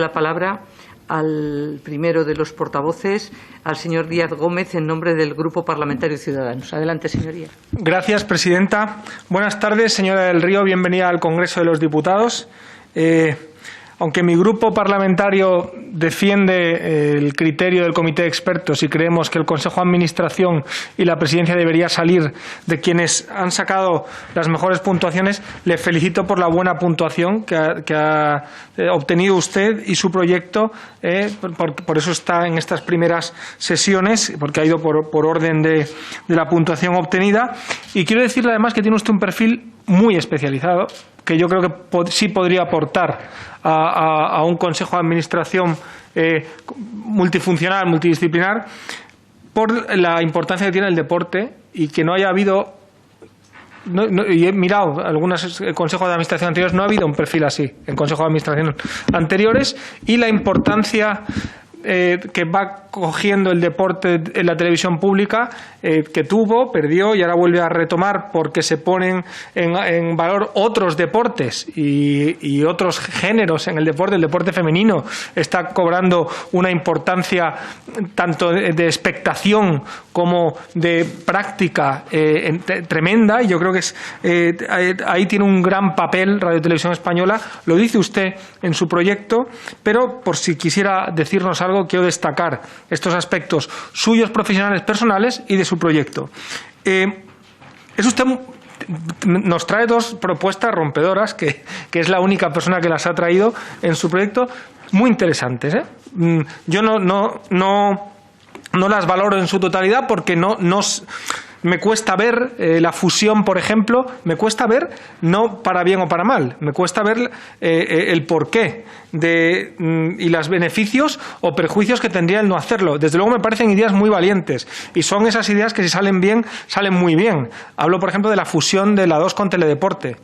La palabra al primero de los portavoces, al señor Díaz Gómez, en nombre del Grupo Parlamentario Ciudadanos. Adelante, señoría. Gracias, presidenta. Buenas tardes, señora del Río. Bienvenida al Congreso de los Diputados. Aunque mi grupo parlamentario defiende el criterio del Comité de Expertos y creemos que el Consejo de Administración y la Presidencia debería salir de quienes han sacado las mejores puntuaciones, le felicito por la buena puntuación que ha obtenido usted y su proyecto. Por eso está en estas primeras sesiones, porque ha ido por orden de la puntuación obtenida. Y quiero decirle además que tiene usted un perfil muy especializado, que yo creo que sí podría aportar a un consejo de administración multifuncional, multidisciplinar, por la importancia que tiene el deporte y que no haya habido. Y he mirado algunos consejos de administración anteriores, no ha habido un perfil así en consejos de administración anteriores, y la importancia que va cogiendo el deporte en la televisión pública, que tuvo, perdió y ahora vuelve a retomar porque se ponen en valor otros deportes y otros géneros en el deporte femenino está cobrando una importancia tanto de expectación como de práctica tremenda, y yo creo que ahí tiene un gran papel Radio Televisión Española. Lo dice usted en su proyecto, pero por si quisiera decirnos algo, quiero destacar estos aspectos suyos profesionales, personales y de su proyecto. Nos trae dos propuestas rompedoras, que es la única persona que las ha traído en su proyecto, muy interesantes. Yo no las valoro en su totalidad porque me cuesta ver la fusión, por ejemplo, me cuesta ver, no para bien o para mal, me cuesta ver el porqué y los beneficios o perjuicios que tendría el no hacerlo. Desde luego me parecen ideas muy valientes y son esas ideas que si salen bien, salen muy bien. Hablo, por ejemplo, de la fusión de la 2 con Teledeporte.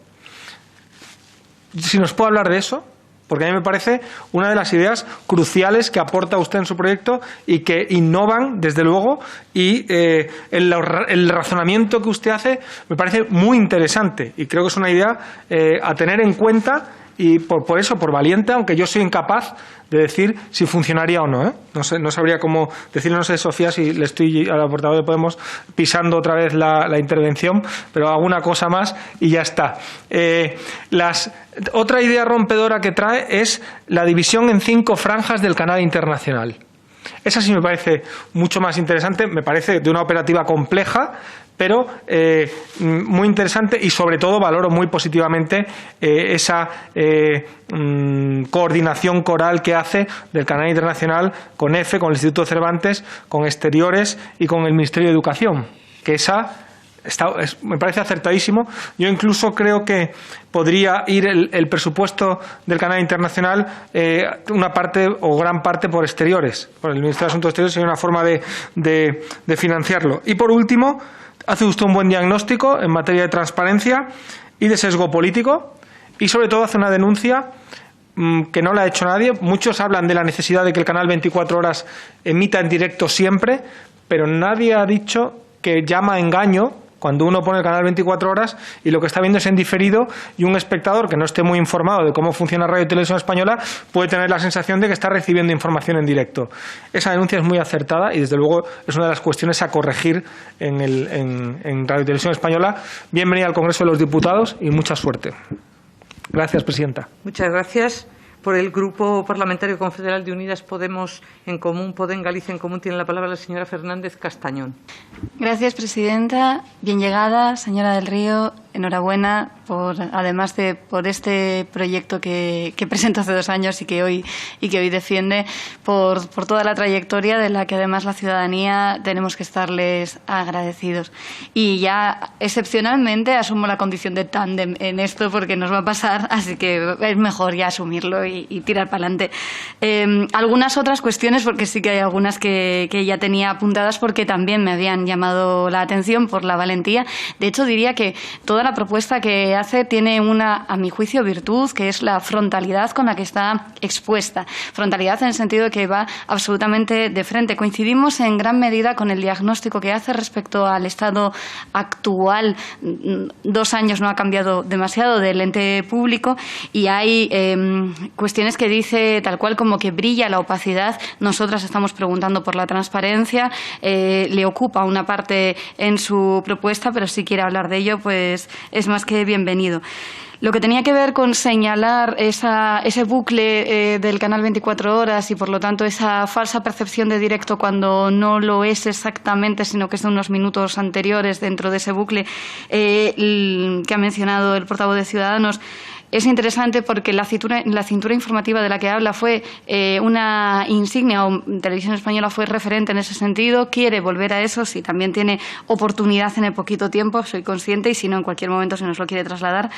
Si nos puede hablar de eso, porque a mí me parece una de las ideas cruciales que aporta usted en su proyecto y que innovan, desde luego, y el razonamiento que usted hace me parece muy interesante y creo que es una idea a tener en cuenta, y por eso, por valiente, aunque yo soy incapaz de decir si funcionaría o no. No sabría cómo decirlo, no sé, Sofía, si le estoy a la portavoz de Podemos pisando otra vez la intervención, pero hago una cosa más y ya está. Otra idea rompedora que trae es la división en 5 franjas del canal internacional. Esa sí me parece mucho más interesante, me parece de una operativa compleja, pero muy interesante, y sobre todo valoro muy positivamente esa coordinación coral que hace del canal internacional con EFE, con el Instituto Cervantes, con Exteriores y con el Ministerio de Educación, que me parece acertadísimo. Yo incluso creo que podría ir el presupuesto del canal internacional, una parte o gran parte por Exteriores, por el Ministerio de Asuntos Exteriores. Sería una forma de financiarlo. Y por último, hace usted un buen diagnóstico en materia de transparencia y de sesgo político, y sobre todo hace una denuncia que no la ha hecho nadie. Muchos hablan de la necesidad de que el canal 24 horas emita en directo siempre, pero nadie ha dicho que llama a engaño cuando uno pone el canal 24 horas y lo que está viendo es en diferido, y un espectador que no esté muy informado de cómo funciona Radio Televisión Española puede tener la sensación de que está recibiendo información en directo. Esa denuncia es muy acertada y desde luego es una de las cuestiones a corregir en Radio Televisión Española. Bienvenida al Congreso de los Diputados y mucha suerte. Gracias, presidenta. Muchas gracias. Por el Grupo Parlamentario Confederal de Unidas Podemos en Común, Podem Galicia en Común, tiene la palabra la señora Fernández Castañón. Gracias, presidenta. Bien llegada, señora del Río. Enhorabuena además por este proyecto que presentó hace 2 años y que hoy defiende, por toda la trayectoria de la que además la ciudadanía tenemos que estarles agradecidos. Y ya excepcionalmente asumo la condición de tándem en esto porque nos va a pasar, así que es mejor ya asumirlo y tirar para adelante. Algunas otras cuestiones, porque sí que hay algunas que ya tenía apuntadas porque también me habían llamado la atención por la valentía. De hecho, diría que todas la propuesta que hace tiene una, a mi juicio, virtud, que es la frontalidad con la que está expuesta. Frontalidad en el sentido de que va absolutamente de frente. Coincidimos en gran medida con el diagnóstico que hace respecto al estado actual. 2 años no ha cambiado demasiado del ente público y hay cuestiones que dice tal cual como que brilla la opacidad. Nosotras estamos preguntando por la transparencia. Le ocupa una parte en su propuesta, pero si quiere hablar de ello, pues es más que bienvenido. Lo que tenía que ver con señalar ese bucle del canal 24 horas y, por lo tanto, esa falsa percepción de directo cuando no lo es exactamente, sino que es de unos minutos anteriores dentro de ese bucle que ha mencionado el portavoz de Ciudadanos, es interesante porque la cintura informativa de la que habla fue una insignia, o Televisión Española fue referente en ese sentido, quiere volver a eso, si también tiene oportunidad en el poquito tiempo, soy consciente, y si no, en cualquier momento se nos lo quiere trasladar.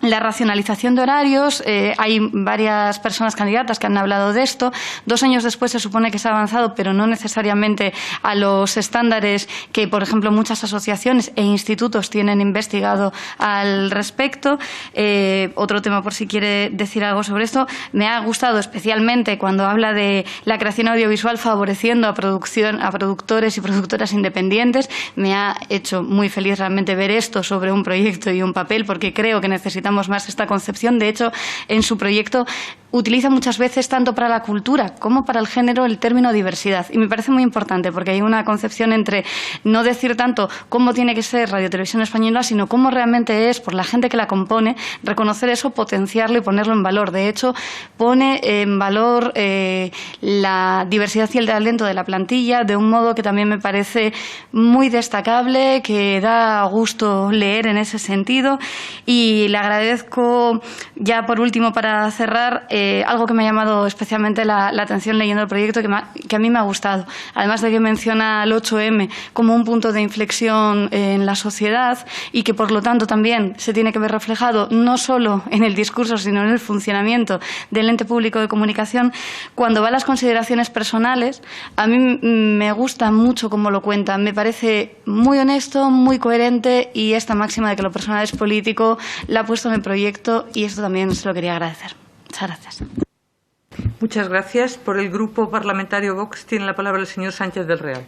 La racionalización de horarios, hay varias personas candidatas que han hablado de esto. 2 años después se supone que se ha avanzado, pero no necesariamente a los estándares que, por ejemplo, muchas asociaciones e institutos tienen investigado al respecto. Otro tema, por si quiere decir algo sobre esto, me ha gustado especialmente cuando habla de la creación audiovisual favoreciendo a productores y productoras independientes. Me ha hecho muy feliz realmente ver esto sobre un proyecto y un papel, porque creo que necesitamos más esta concepción. De hecho, en su proyecto utiliza muchas veces, tanto para la cultura como para el género, el término diversidad. Y me parece muy importante porque hay una concepción entre no decir tanto cómo tiene que ser Radio Televisión Española, sino cómo realmente es por la gente que la compone, reconocer eso, potenciarlo y ponerlo en valor. De hecho, pone en valor la diversidad y el talento de la plantilla de un modo que también me parece muy destacable, que da gusto leer en ese sentido. Y le agradezco, ya por último, para cerrar, algo que me ha llamado especialmente la atención leyendo el proyecto, que a mí me ha gustado. Además de que menciona el 8M como un punto de inflexión en la sociedad y que, por lo tanto, también se tiene que ver reflejado no solo en el discurso, sino en el funcionamiento del ente público de comunicación. Cuando va a las consideraciones personales, a mí me gusta mucho cómo lo cuenta. Me parece muy honesto, muy coherente, y esta máxima de que lo personal es político la ha puesto en el proyecto, y esto también se lo quería agradecer. Muchas gracias. Muchas gracias. Por el Grupo Parlamentario Vox tiene la palabra el señor Sánchez del Real.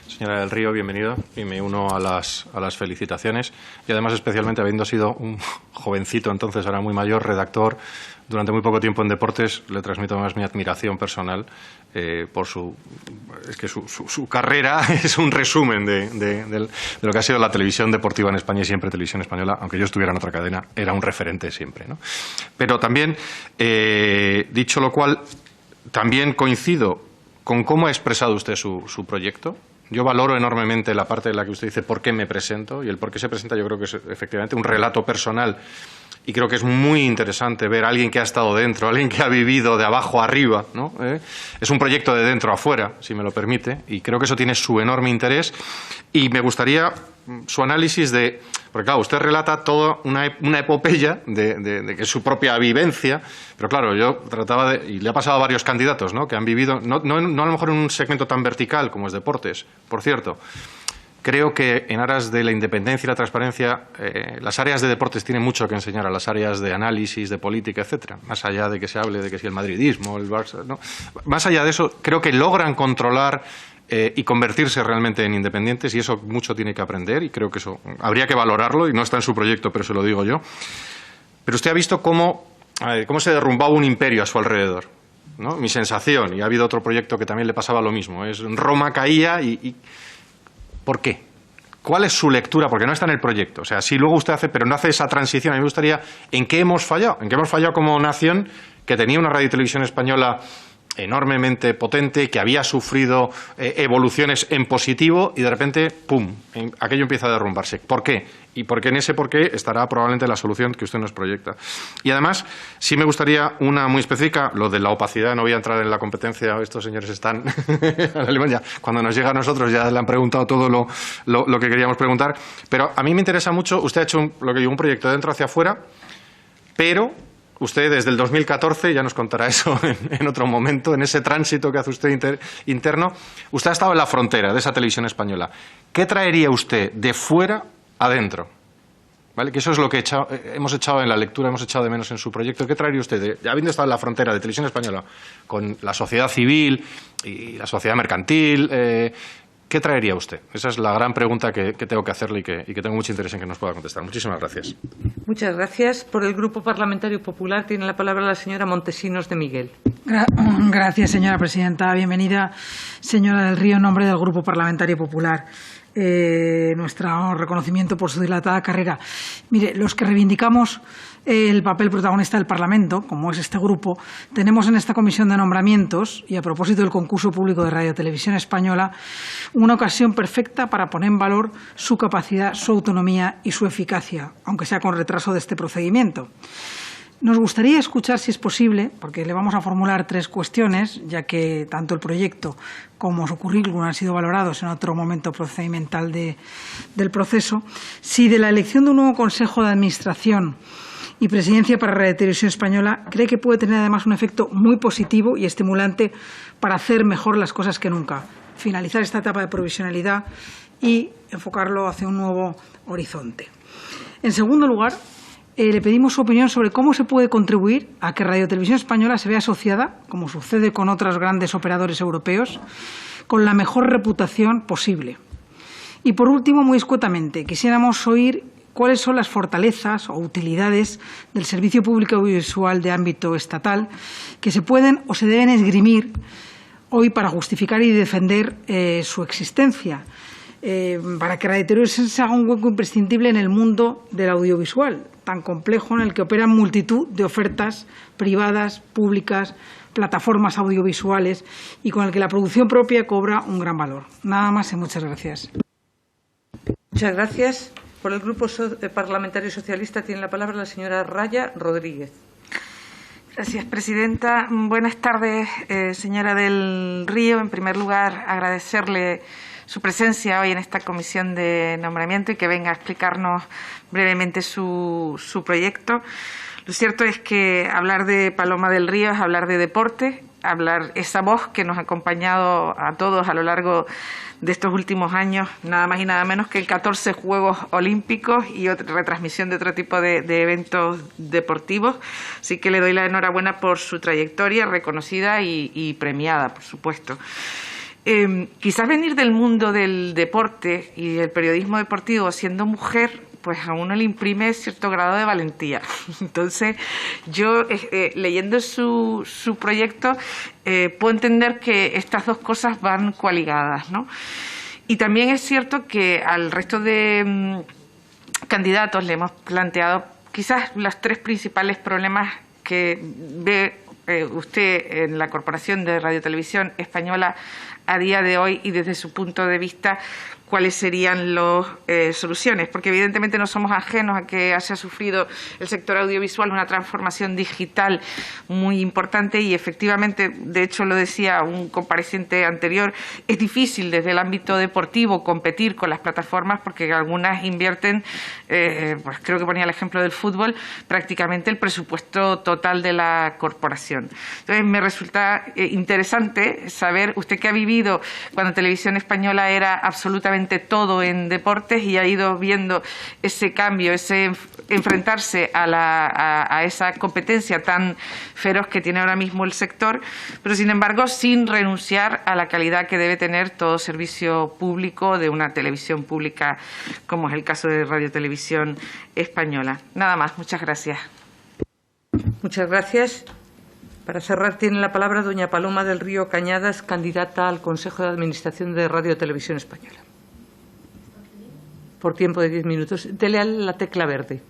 Señora del Río, bienvenido, y me uno a las felicitaciones, y además especialmente habiendo sido un jovencito, entonces ahora muy mayor, redactor durante muy poco tiempo en deportes, le transmito más mi admiración personal por su carrera. Es un resumen de lo que ha sido la televisión deportiva en España, y siempre Televisión Española, aunque yo estuviera en otra cadena, era un referente siempre, ¿no? Pero también, dicho lo cual, también coincido con cómo ha expresado usted su proyecto. Yo valoro enormemente la parte en la que usted dice por qué me presento, y el por qué se presenta yo creo que es efectivamente un relato personal, y creo que es muy interesante ver a alguien que ha estado dentro, alguien que ha vivido de abajo arriba, ¿no? Es un proyecto de dentro a afuera, si me lo permite, y creo que eso tiene su enorme interés, y me gustaría su análisis de... Porque claro, usted relata toda una epopeya de que es su propia vivencia, pero claro, yo trataba de... Y le ha pasado a varios candidatos, ¿no?, que han vivido, no a lo mejor en un segmento tan vertical como es deportes, por cierto. Creo que en aras de la independencia y la transparencia, las áreas de deportes tienen mucho que enseñar a las áreas de análisis, de política, etcétera. Más allá de que se hable de que si el madridismo, el Barça, ¿no? Más allá de eso, creo que logran controlar y convertirse realmente en independientes, y eso mucho tiene que aprender, y creo que eso habría que valorarlo, y no está en su proyecto, pero se lo digo yo. Pero usted ha visto cómo se derrumbaba un imperio a su alrededor, ¿no? Mi sensación, y ha habido otro proyecto que también le pasaba lo mismo, es Roma caía y ¿por qué? ¿Cuál es su lectura? Porque no está en el proyecto. O sea, sí, luego usted hace, pero no hace esa transición. A mí me gustaría, ¿en qué hemos fallado? ¿En qué hemos fallado como nación, que tenía una radio y televisión española enormemente potente, que había sufrido evoluciones en positivo, y de repente, ¡pum!, aquello empieza a derrumbarse? ¿Por qué? Y porque en ese por qué estará probablemente la solución que usted nos proyecta. Y además, sí me gustaría una muy específica, lo de la opacidad. No voy a entrar en la competencia, estos señores están en Alemania. Cuando nos llega a nosotros ya le han preguntado todo lo que queríamos preguntar. Pero a mí me interesa mucho, usted ha hecho un proyecto de dentro hacia afuera, pero usted desde el 2014, ya nos contará eso en otro momento, en ese tránsito que hace usted interno, usted ha estado en la frontera de esa televisión española. ¿Qué traería usted de fuera adentro? ¿Vale? Que eso es lo que hemos echado en la lectura, hemos echado de menos en su proyecto. ¿Qué traería usted, habiendo estado en la frontera de televisión española, con la sociedad civil y la sociedad mercantil? ¿Qué traería usted? Esa es la gran pregunta que tengo que hacerle y que tengo mucho interés en que nos pueda contestar. Muchísimas gracias. Muchas gracias. Por el Grupo Parlamentario Popular tiene la palabra la señora Montesinos de Miguel. Gracias, señora presidenta. Bienvenida, señora del Río, en nombre del Grupo Parlamentario Popular. Nuestro reconocimiento por su dilatada carrera. Mire, los que reivindicamos el papel protagonista del Parlamento, como es este grupo, tenemos en esta comisión de nombramientos, y a propósito del concurso público de Radio Televisión Española, una ocasión perfecta para poner en valor su capacidad, su autonomía y su eficacia, aunque sea con retraso de este procedimiento. Nos gustaría escuchar, si es posible, porque le vamos a formular 3 cuestiones, ya que tanto el proyecto como su currículum han sido valorados en otro momento procedimental del proceso, si de la elección de un nuevo Consejo de Administración y Presidencia para Radio Televisión Española cree que puede tener además un efecto muy positivo y estimulante para hacer mejor las cosas que nunca, finalizar esta etapa de provisionalidad y enfocarlo hacia un nuevo horizonte. En segundo lugar, le pedimos su opinión sobre cómo se puede contribuir a que Radio Televisión Española se vea asociada, como sucede con otros grandes operadores europeos, con la mejor reputación posible. Y por último, muy escuetamente, quisiéramos oír cuáles son las fortalezas o utilidades del servicio público audiovisual de ámbito estatal que se pueden o se deben esgrimir hoy para justificar y defender su existencia, para que Radio Televisión se haga un hueco imprescindible en el mundo del audiovisual, tan complejo en el que operan multitud de ofertas privadas, públicas, plataformas audiovisuales y con el que la producción propia cobra un gran valor. Nada más y muchas gracias. Muchas gracias. Por el Grupo Parlamentario Socialista tiene la palabra la señora Raya Rodríguez. Gracias, presidenta. Buenas tardes, señora del Río. En primer lugar, agradecerle su presencia hoy en esta comisión de nombramiento y que venga a explicarnos brevemente su proyecto. Lo cierto es que hablar de Paloma del Río es hablar de deporte, hablar esa voz que nos ha acompañado a todos a lo largo de estos últimos años, nada más y nada menos que en 14 Juegos Olímpicos y retransmisión de otro tipo de eventos deportivos. Así que le doy la enhorabuena por su trayectoria reconocida y premiada, por supuesto. Quizás venir del mundo del deporte y del periodismo deportivo siendo mujer, pues a uno le imprime cierto grado de valentía. Entonces, yo leyendo su proyecto puedo entender que estas dos cosas van coaligadas, ¿no? Y también es cierto que al resto de candidatos le hemos planteado quizás los 3 principales problemas que ve usted en la Corporación de Radio Televisión Española a día de hoy y desde su punto de vista cuáles serían las soluciones, porque evidentemente no somos ajenos a que se ha sufrido el sector audiovisual una transformación digital muy importante y efectivamente, de hecho lo decía un compareciente anterior, es difícil desde el ámbito deportivo competir con las plataformas porque algunas invierten, pues creo que ponía el ejemplo del fútbol, prácticamente el presupuesto total de la corporación. Entonces me resulta interesante saber, usted que ha vivido cuando Televisión Española era absolutamente todo en deportes y ha ido viendo ese cambio, ese enfrentarse a esa competencia tan feroz que tiene ahora mismo el sector, pero sin embargo sin renunciar a la calidad que debe tener todo servicio público de una televisión pública como es el caso de Radio Televisión Española. Nada más, muchas gracias. Muchas gracias. Para cerrar tiene la palabra doña Paloma del Río Cañadas, candidata al Consejo de Administración de Radio Televisión Española. Por tiempo de 10 minutos. Dele a la tecla verde.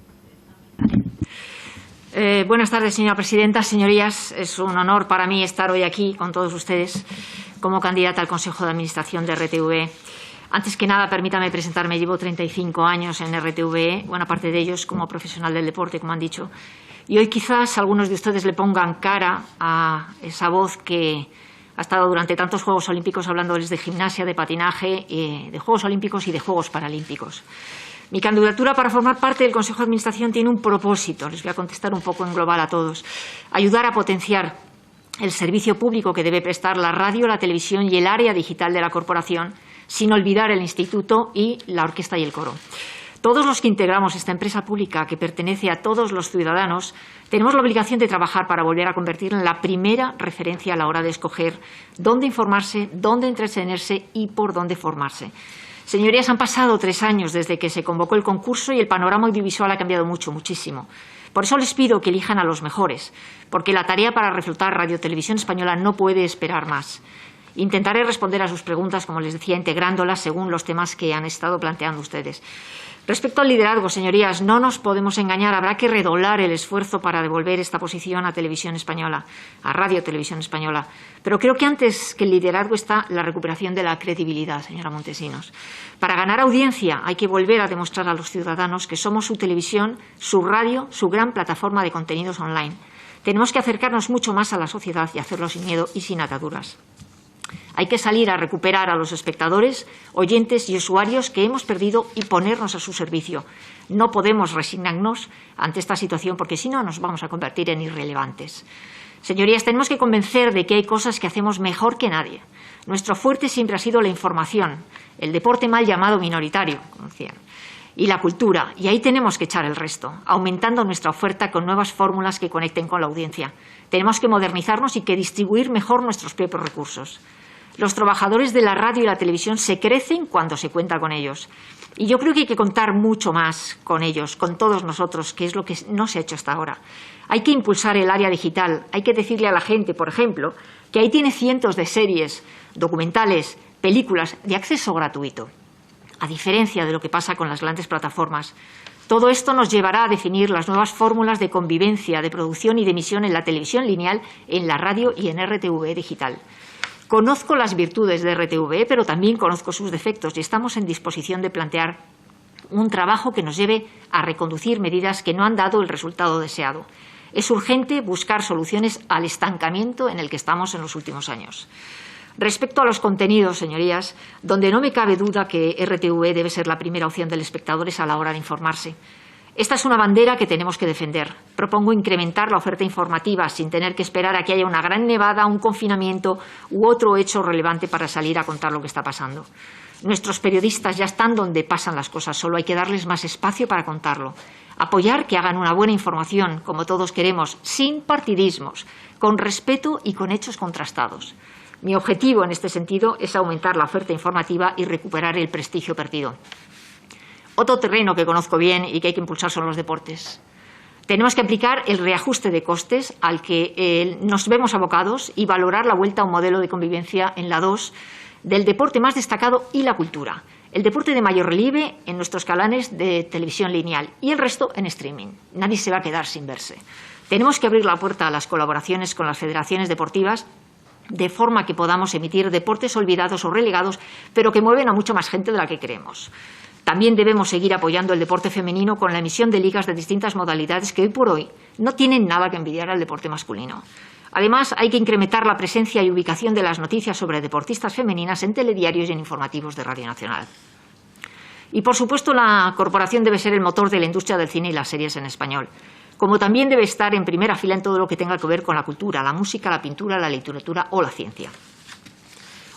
Buenas tardes, señora presidenta. Señorías, es un honor para mí estar hoy aquí con todos ustedes como candidata al Consejo de Administración de RTV. Antes que nada, permítame presentarme. Llevo 35 años en RTV, buena parte de ellos como profesional del deporte, como han dicho. Y hoy quizás algunos de ustedes le pongan cara a esa voz que ha estado durante tantos Juegos Olímpicos hablándoles de gimnasia, de patinaje, de Juegos Olímpicos y de Juegos Paralímpicos. Mi candidatura para formar parte del Consejo de Administración tiene un propósito, les voy a contestar un poco en global a todos: ayudar a potenciar el servicio público que debe prestar la radio, la televisión y el área digital de la corporación, sin olvidar el instituto y la orquesta y el coro. Todos los que integramos esta empresa pública que pertenece a todos los ciudadanos tenemos la obligación de trabajar para volver a convertirla en la primera referencia a la hora de escoger dónde informarse, dónde entretenerse y por dónde formarse. Señorías, han pasado 3 años desde que se convocó el concurso y el panorama audiovisual ha cambiado muchísimo. Por eso les pido que elijan a los mejores, porque la tarea para reflotar Radio Televisión Española no puede esperar más. Intentaré responder a sus preguntas, como les decía, integrándolas según los temas que han estado planteando ustedes. Respecto al liderazgo, señorías, no nos podemos engañar. Habrá que redoblar el esfuerzo para devolver esta posición a Televisión Española, a Radio Televisión Española. Pero creo que antes que el liderazgo está la recuperación de la credibilidad, señora Montesinos. Para ganar audiencia hay que volver a demostrar a los ciudadanos que somos su televisión, su radio, su gran plataforma de contenidos online. Tenemos que acercarnos mucho más a la sociedad y hacerlo sin miedo y sin ataduras. Hay que salir a recuperar a los espectadores, oyentes y usuarios que hemos perdido y ponernos a su servicio. No podemos resignarnos ante esta situación porque si no nos vamos a convertir en irrelevantes. Señorías, tenemos que convencer de que hay cosas que hacemos mejor que nadie. Nuestro fuerte siempre ha sido la información, el deporte mal llamado minoritario, como decían, y la cultura. Y ahí tenemos que echar el resto, aumentando nuestra oferta con nuevas fórmulas que conecten con la audiencia. Tenemos que modernizarnos y que distribuir mejor nuestros propios recursos. Los trabajadores de la radio y la televisión se crecen cuando se cuenta con ellos. Y yo creo que hay que contar mucho más con ellos, con todos nosotros, que es lo que no se ha hecho hasta ahora. Hay que impulsar el área digital. Hay que decirle a la gente, por ejemplo, que ahí tiene cientos de series, documentales, películas de acceso gratuito, a diferencia de lo que pasa con las grandes plataformas. Todo esto nos llevará a definir las nuevas fórmulas de convivencia, de producción y de emisión en la televisión lineal, en la radio y en RTV digital. Conozco las virtudes de RTV, pero también conozco sus defectos y estamos en disposición de plantear un trabajo que nos lleve a reconducir medidas que no han dado el resultado deseado. Es urgente buscar soluciones al estancamiento en el que estamos en los últimos años. Respecto a los contenidos, señorías, donde no me cabe duda que RTV debe ser la primera opción del espectador es a la hora de informarse. Esta es una bandera que tenemos que defender. Propongo incrementar la oferta informativa sin tener que esperar a que haya una gran nevada, un confinamiento u otro hecho relevante para salir a contar lo que está pasando. Nuestros periodistas ya están donde pasan las cosas, solo hay que darles más espacio para contarlo. Apoyar que hagan una buena información, como todos queremos, sin partidismos, con respeto y con hechos contrastados. Mi objetivo en este sentido es aumentar la oferta informativa y recuperar el prestigio perdido. Otro terreno que conozco bien y que hay que impulsar son los deportes. Tenemos que aplicar el reajuste de costes al que nos vemos abocados y valorar la vuelta a un modelo de convivencia en la 2 del deporte más destacado y la cultura. El deporte de mayor relieve en nuestros canales de televisión lineal y el resto en streaming. Nadie se va a quedar sin verse. Tenemos que abrir la puerta a las colaboraciones con las federaciones deportivas de forma que podamos emitir deportes olvidados o relegados, pero que mueven a mucha más gente de la que creemos. También debemos seguir apoyando el deporte femenino con la emisión de ligas de distintas modalidades que hoy por hoy no tienen nada que envidiar al deporte masculino. Además, hay que incrementar la presencia y ubicación de las noticias sobre deportistas femeninas en telediarios y en informativos de Radio Nacional. Y, por supuesto, la corporación debe ser el motor de la industria del cine y las series en español, como también debe estar en primera fila en todo lo que tenga que ver con la cultura, la música, la pintura, la literatura o la ciencia.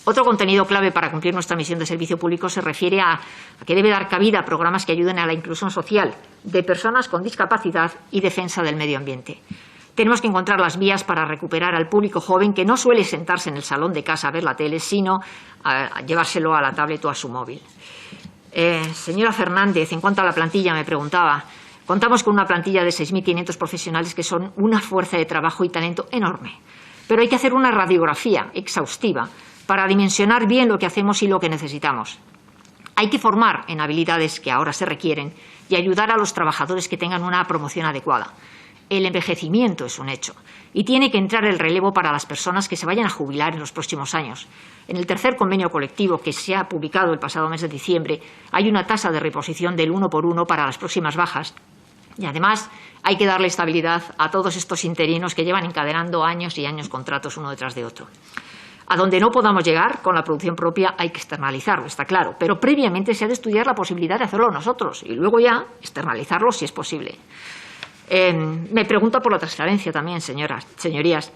Otro contenido clave para cumplir nuestra misión de servicio público se refiere a que debe dar cabida a programas que ayuden a la inclusión social de personas con discapacidad y defensa del medio ambiente. Tenemos que encontrar las vías para recuperar al público joven que no suele sentarse en el salón de casa a ver la tele, sino a llevárselo a la tablet o a su móvil. Señora Fernández, en cuanto a la plantilla, me preguntaba. Contamos con una plantilla de 6.500 profesionales que son una fuerza de trabajo y talento enorme. Pero hay que hacer una radiografía exhaustiva para dimensionar bien lo que hacemos y lo que necesitamos. Hay que formar en habilidades que ahora se requieren y ayudar a los trabajadores que tengan una promoción adecuada. El envejecimiento es un hecho y tiene que entrar el relevo para las personas que se vayan a jubilar en los próximos años. En el tercer convenio colectivo que se ha publicado el pasado mes de diciembre hay una tasa de reposición del 1 por 1 para las próximas bajas y además hay que darle estabilidad a todos estos interinos que llevan encadenando años y años contratos uno detrás de otro. A donde no podamos llegar con la producción propia hay que externalizarlo, está claro, pero previamente se ha de estudiar la posibilidad de hacerlo nosotros y luego ya externalizarlo si es posible. Me pregunta por la transparencia también, señorías.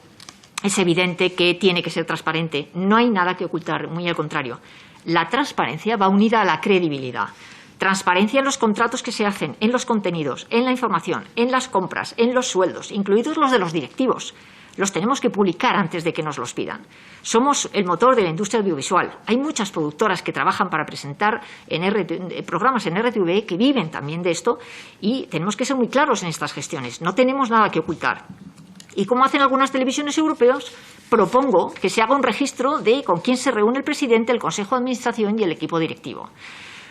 Es evidente que tiene que ser transparente. No hay nada que ocultar, muy al contrario. La transparencia va unida a la credibilidad. Transparencia en los contratos que se hacen, en los contenidos, en la información, en las compras, en los sueldos, incluidos los de los directivos. Los tenemos que publicar antes de que nos los pidan. Somos el motor de la industria audiovisual. Hay muchas productoras que trabajan para presentar programas en RTV que viven también de esto y tenemos que ser muy claros en estas gestiones. No tenemos nada que ocultar. Y como hacen algunas televisiones europeas, propongo que se haga un registro de con quién se reúne el presidente, el Consejo de Administración y el equipo directivo.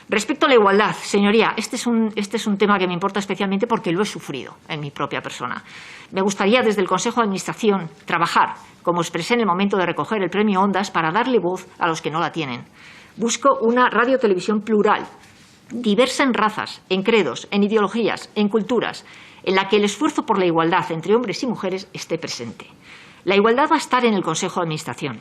Respecto a la igualdad, señoría, este es un tema que me importa especialmente porque lo he sufrido en mi propia persona. Me gustaría desde el Consejo de Administración trabajar, como expresé en el momento de recoger el premio Ondas, para darle voz a los que no la tienen. Busco una radio-televisión plural, diversa en razas, en credos, en ideologías, en culturas, en la que el esfuerzo por la igualdad entre hombres y mujeres esté presente. La igualdad va a estar en el Consejo de Administración.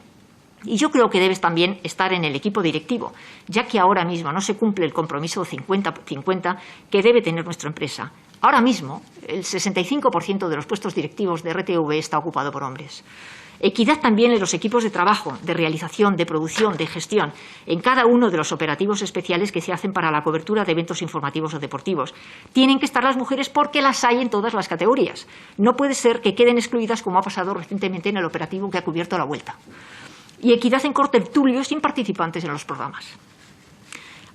Y yo creo que debe también estar en el equipo directivo, ya que ahora mismo no se cumple el compromiso 50-50 que debe tener nuestra empresa. Ahora mismo, el 65% de los puestos directivos de RTV está ocupado por hombres. Equidad también en los equipos de trabajo, de realización, de producción, de gestión, en cada uno de los operativos especiales que se hacen para la cobertura de eventos informativos o deportivos. Tienen que estar las mujeres porque las hay en todas las categorías. No puede ser que queden excluidas como ha pasado recientemente en el operativo que ha cubierto la Vuelta. Y equidad en contertulios sin participantes en los programas.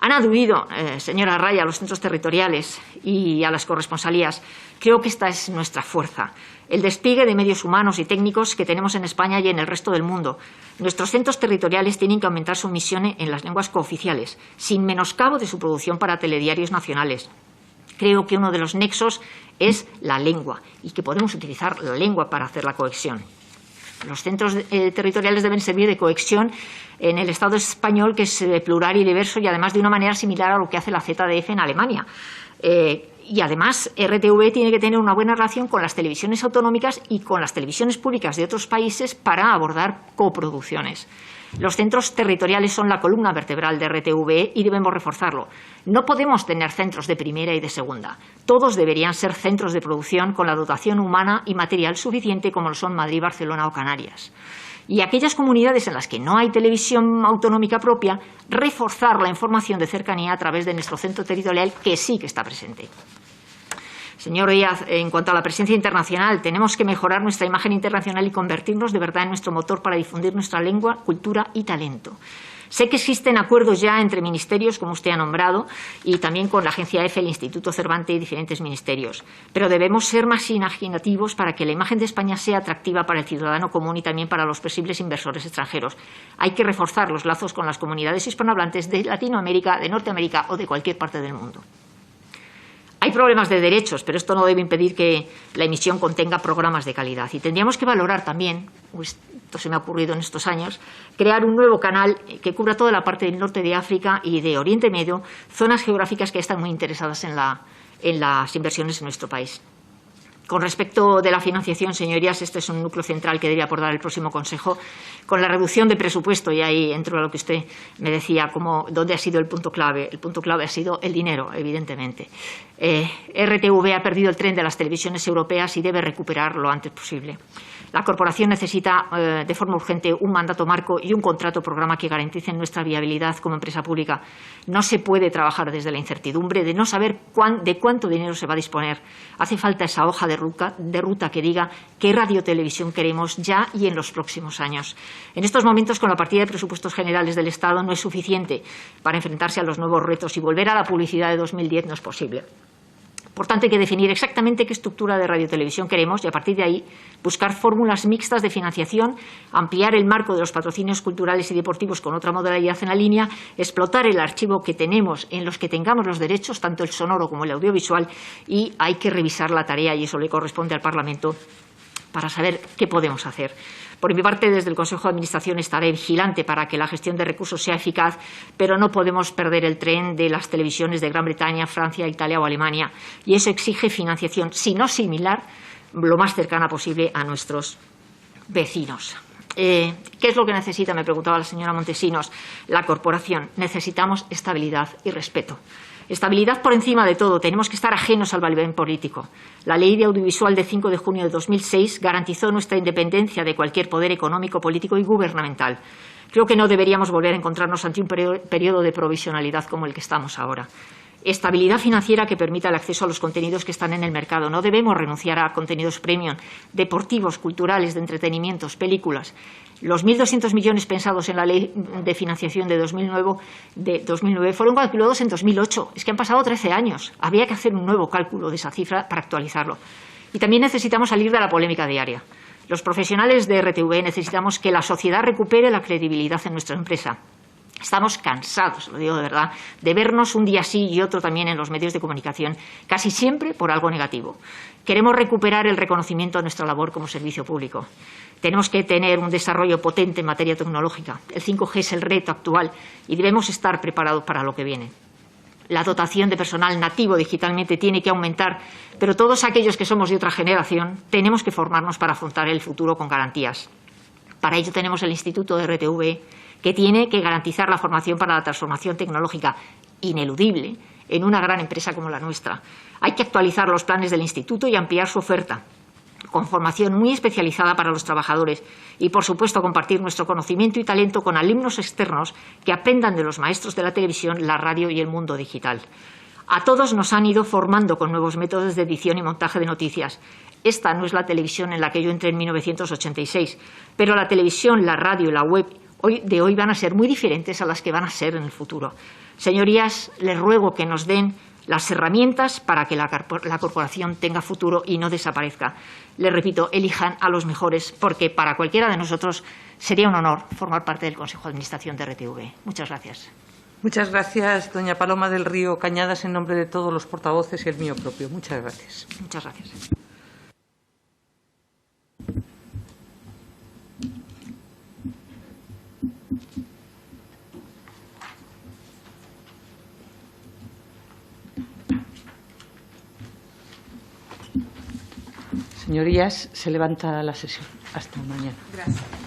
Han aludido, señora Raya, a los centros territoriales y a las corresponsalías. Creo que esta es nuestra fuerza. El despliegue de medios humanos y técnicos que tenemos en España y en el resto del mundo. Nuestros centros territoriales tienen que aumentar su emisión en las lenguas cooficiales, sin menoscabo de su producción para telediarios nacionales. Creo que uno de los nexos es la lengua y que podemos utilizar la lengua para hacer la cohesión. Los centros territoriales deben servir de cohesión en el Estado español, que es plural y diverso, y además de una manera similar a lo que hace la ZDF en Alemania. Y además, RTV tiene que tener una buena relación con las televisiones autonómicas y con las televisiones públicas de otros países para abordar coproducciones. Los centros territoriales son la columna vertebral de RTV y debemos reforzarlo. No podemos tener centros de primera y de segunda. Todos deberían ser centros de producción con la dotación humana y material suficiente como lo son Madrid, Barcelona o Canarias. Y aquellas comunidades en las que no hay televisión autonómica propia, reforzar la información de cercanía a través de nuestro centro territorial, que sí que está presente. Señor Díaz, en cuanto a la presencia internacional, tenemos que mejorar nuestra imagen internacional y convertirnos de verdad en nuestro motor para difundir nuestra lengua, cultura y talento. Sé que existen acuerdos ya entre ministerios, como usted ha nombrado, y también con la Agencia EFE, el Instituto Cervantes y diferentes ministerios. Pero debemos ser más imaginativos para que la imagen de España sea atractiva para el ciudadano común y también para los posibles inversores extranjeros. Hay que reforzar los lazos con las comunidades hispanohablantes de Latinoamérica, de Norteamérica o de cualquier parte del mundo. Hay problemas de derechos, pero esto no debe impedir que la emisión contenga programas de calidad. Y tendríamos que valorar también, esto se me ha ocurrido en estos años, crear un nuevo canal que cubra toda la parte del norte de África y de Oriente Medio, zonas geográficas que están muy interesadas en las inversiones en nuestro país. Con respecto de la financiación, señorías, este es un núcleo central que debe abordar el próximo Consejo. Con la reducción de presupuesto, y ahí entro a lo que usted me decía, ¿dónde ha sido el punto clave? El punto clave ha sido el dinero, evidentemente. RTV ha perdido el tren de las televisiones europeas y debe recuperar lo antes posible. La corporación necesita de forma urgente un mandato marco y un contrato programa que garanticen nuestra viabilidad como empresa pública. No se puede trabajar desde la incertidumbre de no saber de cuánto dinero se va a disponer. Hace falta esa hoja de ruta que diga qué radiotelevisión queremos ya y en los próximos años. En estos momentos, con la partida de presupuestos generales del Estado, no es suficiente para enfrentarse a los nuevos retos y volver a la publicidad de 2010 no es posible. Por tanto, hay que definir exactamente qué estructura de radiotelevisión queremos y, a partir de ahí, buscar fórmulas mixtas de financiación, ampliar el marco de los patrocinios culturales y deportivos con otra modalidad en la línea, explotar el archivo que tenemos en los que tengamos los derechos, tanto el sonoro como el audiovisual, y hay que revisar la tarea, y eso le corresponde al Parlamento, para saber qué podemos hacer. Por mi parte, desde el Consejo de Administración estaré vigilante para que la gestión de recursos sea eficaz, pero no podemos perder el tren de las televisiones de Gran Bretaña, Francia, Italia o Alemania, y eso exige financiación, si no similar, lo más cercana posible a nuestros vecinos. ¿Qué es lo que necesita? Me preguntaba la señora Montesinos. La corporación. Necesitamos estabilidad y respeto. Estabilidad por encima de todo. Tenemos que estar ajenos al vaivén político. La Ley de Audiovisual de 5 de junio de 2006 garantizó nuestra independencia de cualquier poder económico, político y gubernamental. Creo que no deberíamos volver a encontrarnos ante un periodo de provisionalidad como el que estamos ahora. Estabilidad financiera que permita el acceso a los contenidos que están en el mercado. No debemos renunciar a contenidos premium, deportivos, culturales, de entretenimientos, películas. Los 1.200 millones pensados en la Ley de Financiación de 2009 fueron calculados en 2008. Es que han pasado 13 años. Habría que hacer un nuevo cálculo de esa cifra para actualizarlo. Y también necesitamos salir de la polémica diaria. Los profesionales de RTV necesitamos que la sociedad recupere la credibilidad en nuestra empresa. Estamos cansados, lo digo de verdad, de vernos un día sí y otro también en los medios de comunicación, casi siempre por algo negativo. Queremos recuperar el reconocimiento de nuestra labor como servicio público. Tenemos que tener un desarrollo potente en materia tecnológica. El 5G es el reto actual y debemos estar preparados para lo que viene. La dotación de personal nativo digitalmente tiene que aumentar, pero todos aquellos que somos de otra generación tenemos que formarnos para afrontar el futuro con garantías. Para ello tenemos el Instituto de RTV, que tiene que garantizar la formación para la transformación tecnológica ineludible en una gran empresa como la nuestra. Hay que actualizar los planes del instituto y ampliar su oferta, con formación muy especializada para los trabajadores y, por supuesto, compartir nuestro conocimiento y talento con alumnos externos que aprendan de los maestros de la televisión, la radio y el mundo digital. A todos nos han ido formando con nuevos métodos de edición y montaje de noticias. Esta no es la televisión en la que yo entré en 1986, pero la televisión, la radio y la web de hoy van a ser muy diferentes a las que van a ser en el futuro. Señorías, les ruego que nos den las herramientas para que la corporación tenga futuro y no desaparezca. Les repito, elijan a los mejores, porque para cualquiera de nosotros sería un honor formar parte del Consejo de Administración de RTV. Muchas gracias. Muchas gracias, doña Paloma del Río Cañadas, en nombre de todos los portavoces y el mío propio. Muchas gracias. Muchas gracias. Señorías, se levanta la sesión. Hasta mañana. Gracias.